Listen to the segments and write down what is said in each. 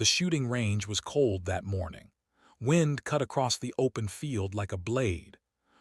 The shooting range was cold that morning. Wind cut across the open field like a blade.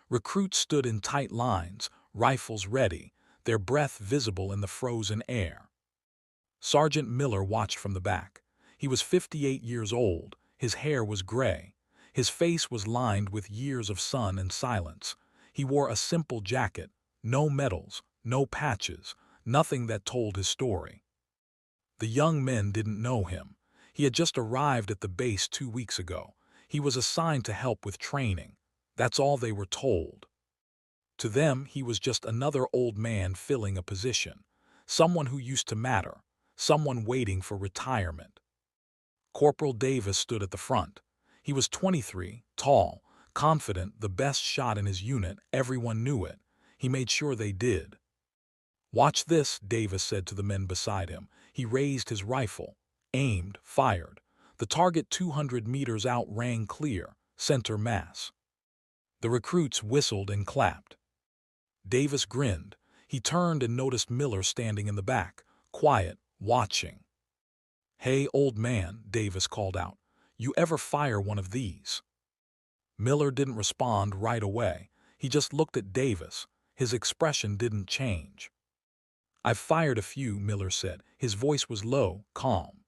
Recruits stood in tight lines, rifles ready, their breath visible in the frozen air. Sergeant Miller watched from the back. He was 58 years old, his hair was gray. His face was lined with years of sun and silence. He wore a simple jacket, no medals, no patches, nothing that told his story. The young men didn't know him. He had just arrived at the base 2 weeks ago. He was assigned to help with training. That's all they were told. To them, he was just another old man filling a position, someone who used to matter, someone waiting for retirement. Corporal Davis stood at the front. He was 23, tall, confident, the best shot in his unit, everyone knew it. He made sure they did. "Watch this," Davis said to the men beside him. He raised his rifle, aimed, fired. The target 200 meters out rang clear, center mass. The recruits whistled and clapped. Davis grinned. He turned and noticed Miller standing in the back, quiet, watching. "Hey, old man," Davis called out. "You ever fire one of these?" Miller didn't respond right away. He just looked at Davis. His expression didn't change. "I've fired a few," Miller said. His voice was low, calm.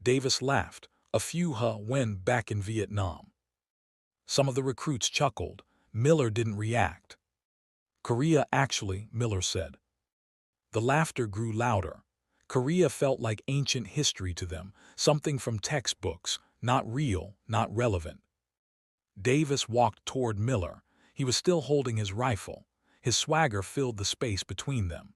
Davis laughed. "A few, huh, when back in Vietnam?" Some of the recruits chuckled. Miller didn't react. "Korea, actually," Miller said. The laughter grew louder. Korea felt like ancient history to them, something from textbooks, not real, not relevant. Davis walked toward Miller. He was still holding his rifle. His swagger filled the space between them.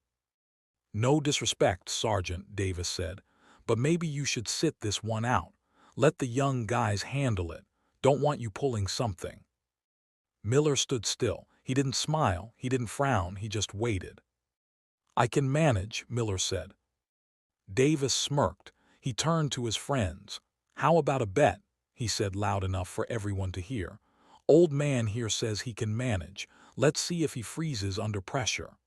"No disrespect, Sergeant," Davis said, "but maybe you should sit this one out. Let the young guys handle it. Don't want you pulling something." Miller stood still. He didn't smile, he didn't frown, he just waited. "I can manage," Miller said. Davis smirked. He turned to his friends. "How about a bet?" he said loud enough for everyone to hear. "Old man here says he can manage. Let's see if he freezes under pressure."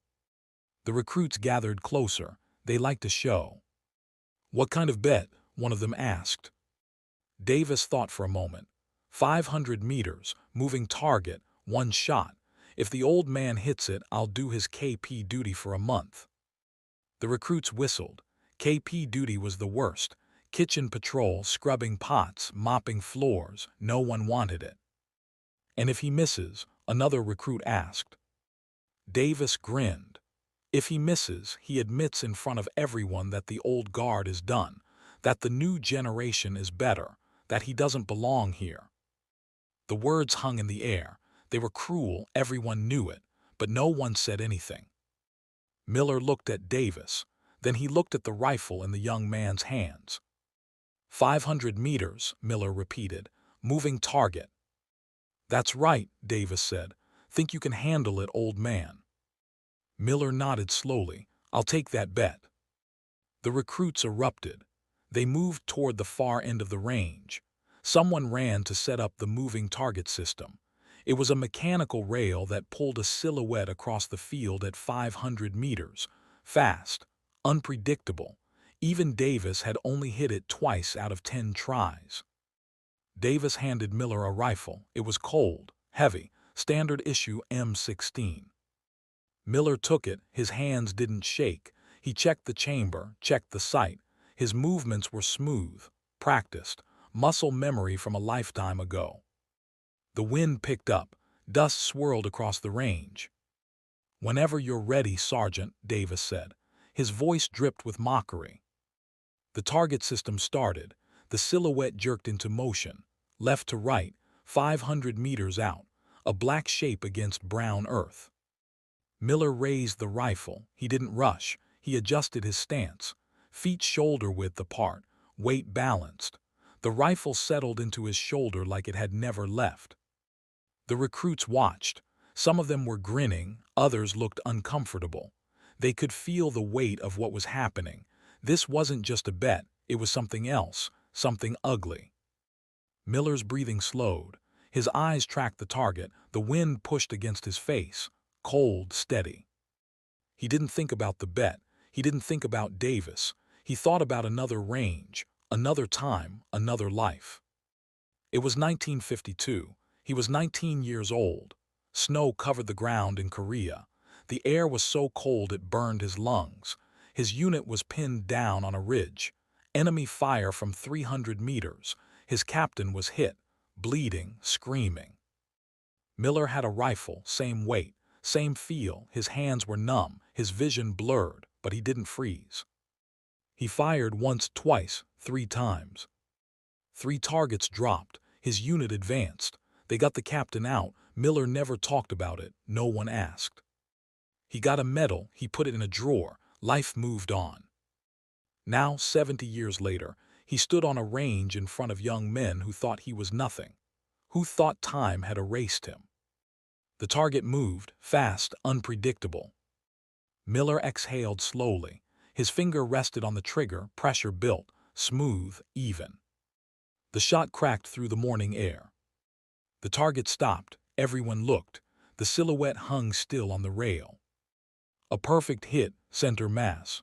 The recruits gathered closer. They liked a show. "What kind of bet?" one of them asked. Davis thought for a moment. 500 meters, moving target, one shot. If the old man hits it, I'll do his KP duty for a month. The recruits whistled. KP duty was the worst. Kitchen patrol, scrubbing pots, mopping floors. No one wanted it. "And if he misses?" another recruit asked. Davis grinned. "If he misses, he admits in front of everyone that the old guard is done, that the new generation is better, that he doesn't belong here." The words hung in the air. They were cruel, everyone knew it, but no one said anything. Miller looked at Davis. Then he looked at the rifle in the young man's hands. 500 meters, Miller repeated. "Moving target." "That's right," Davis said. "Think you can handle it, old man?" Miller nodded slowly. "I'll take that bet." The recruits erupted. They moved toward the far end of the range. Someone ran to set up the moving target system. It was a mechanical rail that pulled a silhouette across the field at 500 meters. Fast, unpredictable. Even Davis had only hit it twice out of 10 tries. Davis handed Miller a rifle. It was cold, heavy, standard issue M16. Miller took it. His hands didn't shake. He checked the chamber, checked the sight. His movements were smooth, practiced, muscle memory from a lifetime ago. The wind picked up. Dust swirled across the range. "Whenever you're ready, Sergeant," Davis said. His voice dripped with mockery. The target system started. The silhouette jerked into motion. Left to right, 500 meters out, a black shape against brown earth. Miller raised the rifle. He didn't rush. He adjusted his stance. Feet shoulder-width apart, weight balanced. The rifle settled into his shoulder like it had never left. The recruits watched. Some of them were grinning, others looked uncomfortable. They could feel the weight of what was happening. This wasn't just a bet, it was something else, something ugly. Miller's breathing slowed. His eyes tracked the target. The wind pushed against his face, cold, steady. He didn't think about the bet. He didn't think about Davis. He thought about another range, Another time, another life. It was 1952. He was 19 years old. Snow covered the ground in Korea. The air was so cold it burned his lungs. His unit was pinned down on a ridge. Enemy fire from 300 meters. His captain was hit, bleeding, screaming. Miller had a rifle, same weight, same feel. His hands were numb, his vision blurred, but he didn't freeze. He fired once, twice, 3 times. 3 targets dropped. His unit advanced. They got the captain out. Miller never talked about it. No one asked. He got a medal. He put it in a drawer. Life moved on. Now, 70 years later, he stood on a range in front of young men who thought he was nothing, who thought time had erased him. The target moved, fast, unpredictable. Miller exhaled slowly. His finger rested on the trigger. Pressure built, smooth, even. The shot cracked through the morning air. The target stopped. Everyone looked. The silhouette hung still on the rail. A perfect hit, center mass.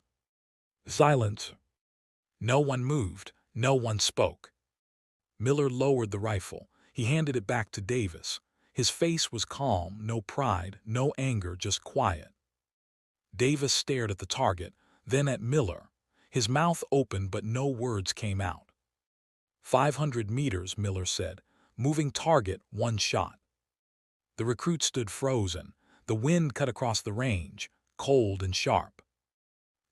Silence. No one moved. No one spoke. Miller lowered the rifle. He handed it back to Davis. His face was calm, no pride, no anger, just quiet. Davis stared at the target, then at Miller. His mouth opened but no words came out. 500 meters, Miller said. Moving target, 1 shot. The recruit stood frozen. The wind cut across the range, cold and sharp.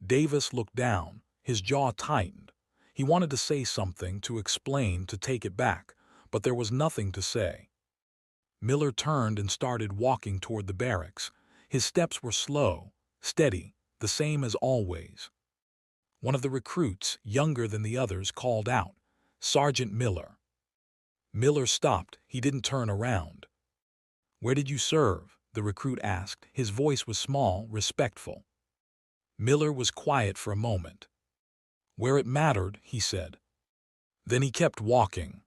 Davis looked down. His jaw tightened. He wanted to say something, to explain, to take it back, but there was nothing to say. Miller turned and started walking toward the barracks. His steps were slow, steady, the same as always. One of the recruits, younger than the others, called out, "Sergeant Miller." Miller stopped. He didn't turn around. "Where did you serve?" the recruit asked. His voice was small, respectful. Miller was quiet for a moment. "Where it mattered," he said. Then he kept walking.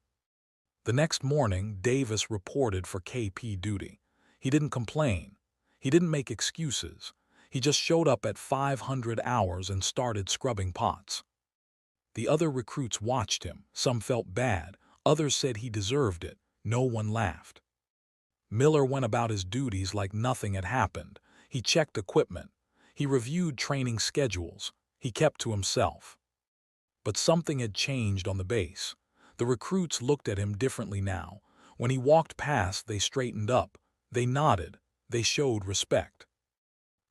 The next morning, Davis reported for KP duty. He didn't complain. He didn't make excuses. He just showed up at 500 hours and started scrubbing pots. The other recruits watched him. Some felt bad. Others said he deserved it. No one laughed. Miller went about his duties like nothing had happened. He checked equipment. He reviewed training schedules. He kept to himself. But something had changed on the base. The recruits looked at him differently now. When he walked past, they straightened up. They nodded. They showed respect.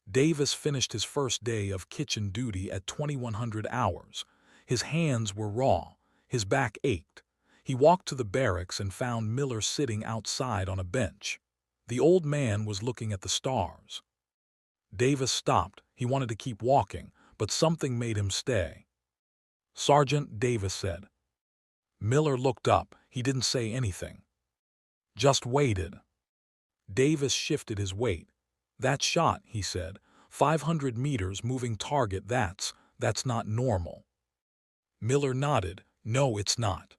Davis finished his first day of kitchen duty at 2100 hours. His hands were raw. His back ached. He walked to the barracks and found Miller sitting outside on a bench. The old man was looking at the stars. Davis stopped. He wanted to keep walking, but something made him stay. "Sergeant," Davis said. Miller looked up. He didn't say anything. Just waited. Davis shifted his weight. "That shot," he said. 500 meters, moving target, that's not normal." Miller nodded. "No, it's not."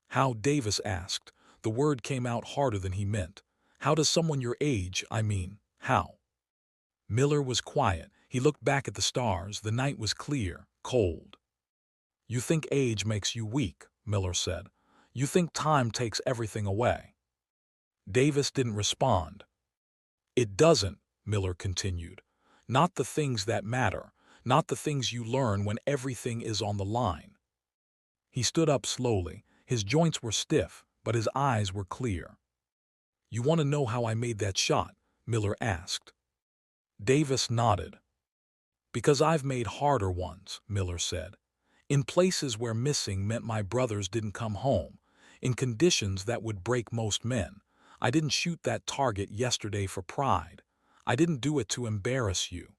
"How?" Davis asked. The word came out harder than he meant. "How does someone your age, how?" Miller was quiet. He looked back at the stars. The night was clear, cold. "You think age makes you weak," Miller said. "You think time takes everything away." Davis didn't respond. "It doesn't," Miller continued. "Not the things that matter, not the things you learn when everything is on the line." He stood up slowly. His joints were stiff, but his eyes were clear. "You want to know how I made that shot?" Miller asked. Davis nodded. "Because I've made harder ones," Miller said. "In places where missing meant my brothers didn't come home, in conditions that would break most men. I didn't shoot that target yesterday for pride. I didn't do it to embarrass you."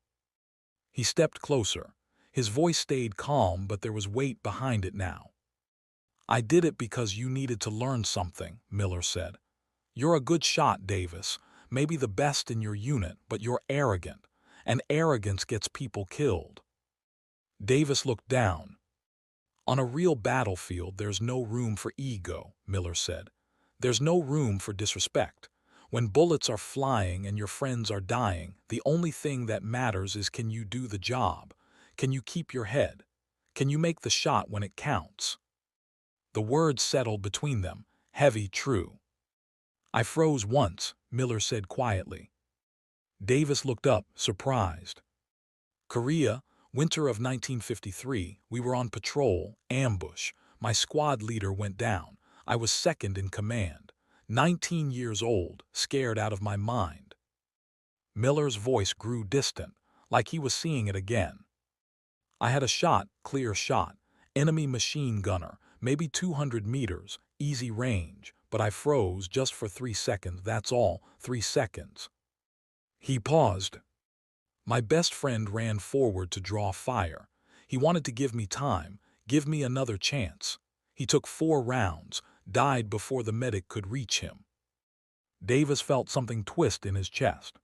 He stepped closer. His voice stayed calm, but there was weight behind it now. "I did it because you needed to learn something," Miller said. "You're a good shot, Davis, maybe the best in your unit, but you're arrogant, and arrogance gets people killed." Davis looked down. "On a real battlefield, there's no room for ego," Miller said. "There's no room for disrespect. When bullets are flying and your friends are dying, the only thing that matters is, can you do the job? Can you keep your head? Can you make the shot when it counts? The words settled between them, heavy, true. I froze once, Miller said quietly. Davis looked up, surprised. Korea, winter of 1953, we were on patrol, ambush. My squad leader went down. I was second in command. 19 years old, scared out of my mind. Miller's voice grew distant, like he was seeing it again. I had a shot, clear shot. Enemy machine gunner, maybe 200 meters, easy range, but I froze just for 3 seconds, that's all, 3 seconds. He paused. My best friend ran forward to draw fire. He wanted to give me time, give me another chance. He took 4 rounds, died before the medic could reach him. Davis felt something twist in his chest.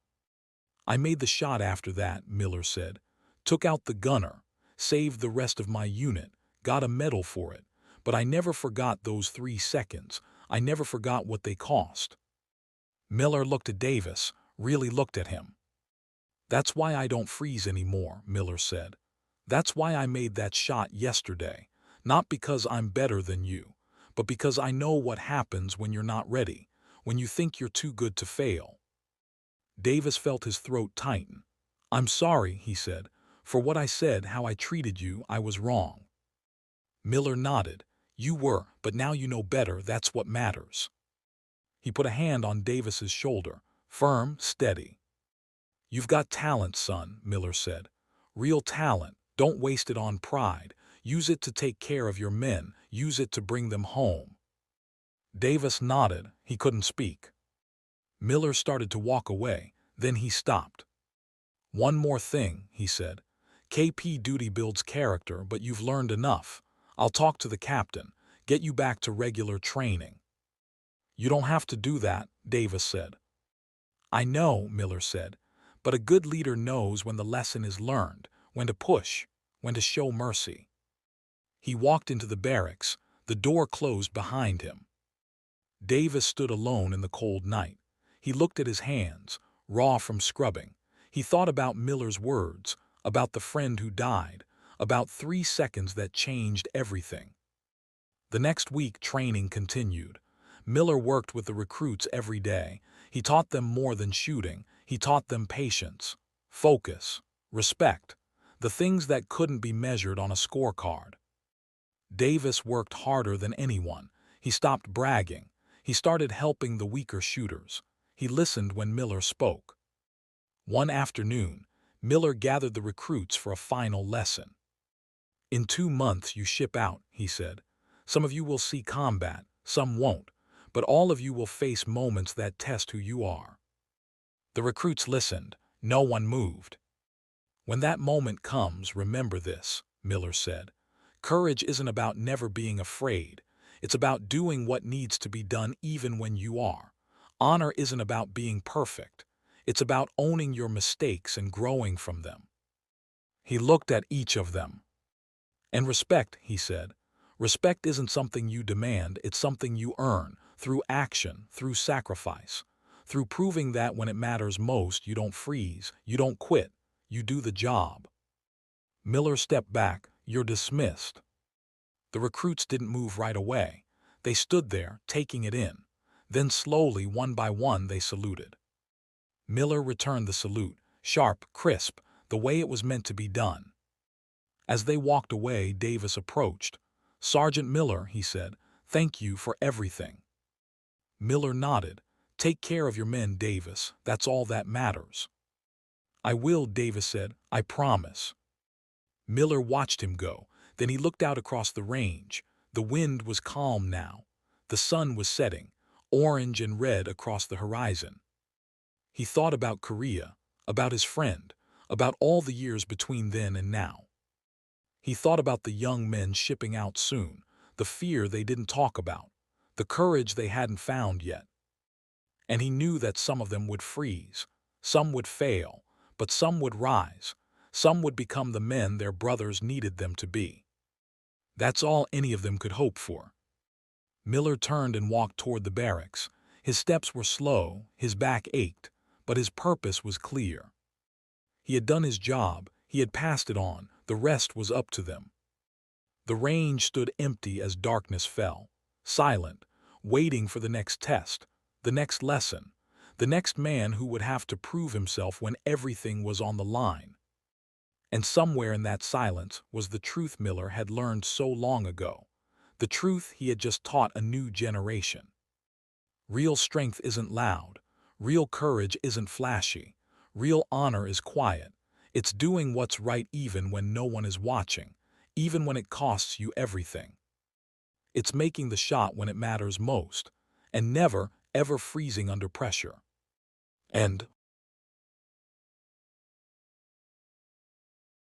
I made the shot after that, Miller said. Took out the gunner, saved the rest of my unit, got a medal for it. But I never forgot those 3 seconds. I never forgot what they cost. Miller looked at Davis, really looked at him. That's why I don't freeze anymore, Miller said. That's why I made that shot yesterday. Not because I'm better than you, but because I know what happens when you're not ready, when you think you're too good to fail. Davis felt his throat tighten. I'm sorry, he said. For what I said, how I treated you, I was wrong. Miller nodded. You were, but now you know better, that's what matters. He put a hand on Davis's shoulder, firm, steady. You've got talent, son, Miller said. Real talent. Don't waste it on pride. Use it to take care of your men. Use it to bring them home. Davis nodded. He couldn't speak. Miller started to walk away. Then he stopped. One more thing, he said. KP duty builds character, but you've learned enough. I'll talk to the captain. Get you back to regular training. You don't have to do that, Davis said. I know, Miller said. But a good leader knows when the lesson is learned, when to push, when to show mercy. He walked into the barracks. The door closed behind him. Davis stood alone in the cold night. He looked at his hands, raw from scrubbing. He thought about Miller's words, about the friend who died, about 3 seconds that changed everything. The next week, training continued. Miller worked with the recruits every day. He taught them more than shooting. He taught them patience, focus, respect, the things that couldn't be measured on a scorecard. Davis worked harder than anyone. He stopped bragging. He started helping the weaker shooters. He listened when Miller spoke. One afternoon, Miller gathered the recruits for a final lesson. In 2 months you ship out, he said. Some of you will see combat, some won't, but all of you will face moments that test who you are. The recruits listened. No one moved. When that moment comes, remember this, Miller said. Courage isn't about never being afraid. It's about doing what needs to be done even when you are. Honor isn't about being perfect. It's about owning your mistakes and growing from them. He looked at each of them. And respect, he said. Respect isn't something you demand, it's something you earn, through action, through sacrifice, through proving that when it matters most, you don't freeze, you don't quit, you do the job. Miller stepped back. You're dismissed. The recruits didn't move right away. They stood there, taking it in. Then slowly, one by one, they saluted. Miller returned the salute, sharp, crisp, the way it was meant to be done. As they walked away, Davis approached. Sergeant Miller, he said, thank you for everything. Miller nodded. Take care of your men, Davis. That's all that matters. I will, Davis said. I promise. Miller watched him go. Then he looked out across the range. The wind was calm now. The sun was setting, orange and red across the horizon. He thought about Korea, about his friend, about all the years between then and now. He thought about the young men shipping out soon, the fear they didn't talk about, the courage they hadn't found yet. And he knew that some of them would freeze, some would fail, but some would rise, some would become the men their brothers needed them to be. That's all any of them could hope for. Miller turned and walked toward the barracks. His steps were slow, his back ached, but his purpose was clear. He had done his job, he had passed it on, the rest was up to them. The range stood empty as darkness fell, silent, waiting for the next test, the next lesson, the next man who would have to prove himself when everything was on the line. And somewhere in that silence was the truth Miller had learned so long ago, the truth he had just taught a new generation. Real strength isn't loud, real courage isn't flashy, real honor is quiet. It's doing what's right even when no one is watching, even when it costs you everything. It's making the shot when it matters most, and never, ever freezing under pressure. And